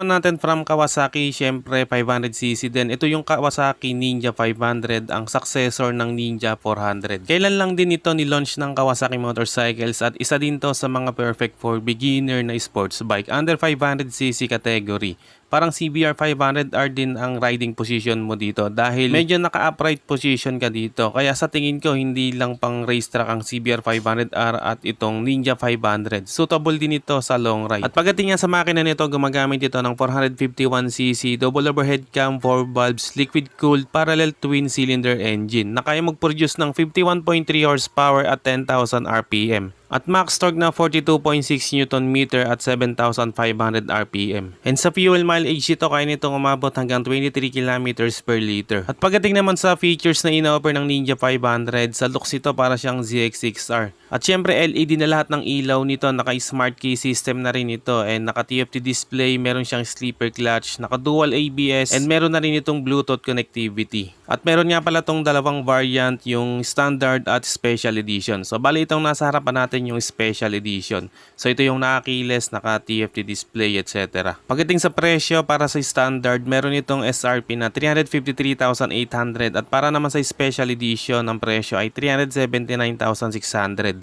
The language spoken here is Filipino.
natin from Kawasaki, syempre 500cc din. Ito yung Kawasaki Ninja 500, ang successor ng Ninja 400. Kailan lang din ito ni-launch ng Kawasaki Motorcycles at isa din to sa mga perfect for beginner na sports bike under 500cc category. Parang CBR 500R din ang riding position mo dito dahil medyo naka-upright position ka dito. Kaya sa tingin ko hindi lang pang racetrack ang CBR 500R at itong Ninja 500. Suitable din ito sa long ride. At pagdating nga sa makina nito, gumagamit ito ng 451cc double overhead cam 4 valves liquid cooled parallel twin cylinder engine na kaya mag-produce ng 51.3 horsepower at 10,000 RPM. At max torque na 42.6 Nm at 7,500 RPM. And sa fuel mileage ito, kaya nitong umabot hanggang 23 km per liter. At pagdating naman sa features na ina-offer ng Ninja 500, sa looks ito para siyang ZX6R. At syempre LED na lahat ng ilaw nito, naka-smart key system na rin ito, and naka-TFT display, meron siyang sleeper clutch, naka-dual ABS, and meron na rin itong Bluetooth connectivity. At meron nga pala itong dalawang variant, yung standard at special edition. So bali itong nasa harapan natin yung special edition. So ito yung naka-keyless, naka-TFT display, etc. Pagdating sa presyo, para sa standard, meron itong SRP na 353,800 at para naman sa special edition, ang presyo ay 379,600.